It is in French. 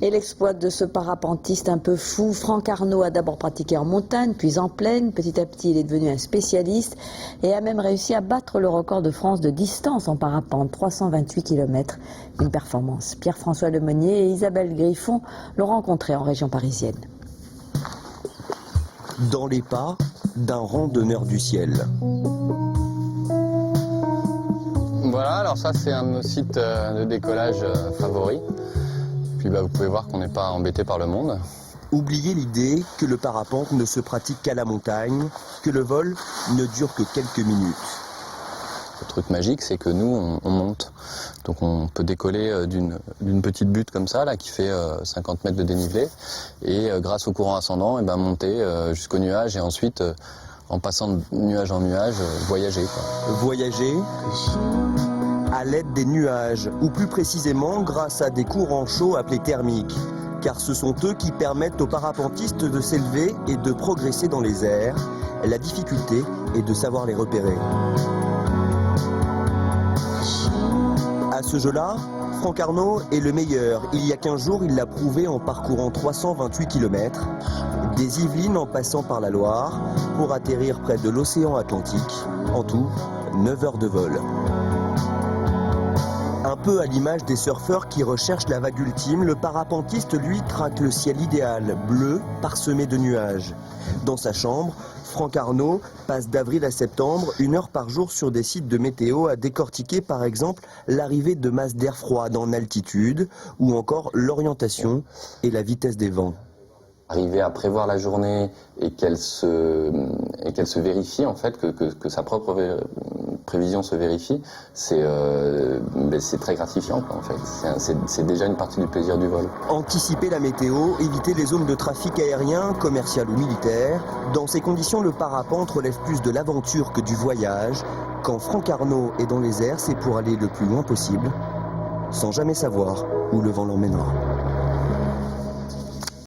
Et l'exploit de ce parapentiste un peu fou, Franck Arnaud, a d'abord pratiqué en montagne, puis en plaine. Petit à petit, il est devenu un spécialiste et a même réussi à battre le record de France de distance en parapente, 328 km. Une performance. Pierre-François Lemonnier et Isabelle Griffon l'ont rencontré en région parisienne. Dans les pas d'un randonneur du ciel. Voilà, alors ça c'est un de nos sites de décollage favoris. Puis vous pouvez voir qu'on n'est pas embêté par le monde. Oubliez l'idée que le parapente ne se pratique qu'à la montagne, que le vol ne dure que quelques minutes. Le truc magique, c'est que nous, on monte. Donc on peut décoller d'une petite butte comme ça, là, qui fait 50 mètres de dénivelé. Et grâce au courant ascendant, monter jusqu'au nuage et ensuite, en passant de nuage en nuage, voyager, quoi. Voyager à l'aide des nuages, ou plus précisément grâce à des courants chauds appelés thermiques. Car ce sont eux qui permettent aux parapentistes de s'élever et de progresser dans les airs. La difficulté est de savoir les repérer. À ce jeu-là, Franck Arnaud est le meilleur. Il y a 15 jours, il l'a prouvé en parcourant 328 km, des Yvelines en passant par la Loire, pour atterrir près de l'océan Atlantique. En tout, 9 heures de vol. Un peu à l'image des surfeurs qui recherchent la vague ultime, le parapentiste, lui, traque le ciel idéal, bleu, parsemé de nuages. Dans sa chambre, Franck Arnaud passe d'avril à septembre 1 heure par jour sur des sites de météo à décortiquer par exemple l'arrivée de masses d'air froide en altitude ou encore l'orientation et la vitesse des vents. Arriver à prévoir la journée et qu'elle se vérifie, en fait, que sa propre prévision se vérifie, c'est très gratifiant, quoi, en fait. C'est déjà une partie du plaisir du vol. Anticiper la météo, éviter les zones de trafic aérien, commercial ou militaire. Dans ces conditions, le parapente relève plus de l'aventure que du voyage. Quand Franck Arnaud est dans les airs, c'est pour aller le plus loin possible, sans jamais savoir où le vent l'emmènera.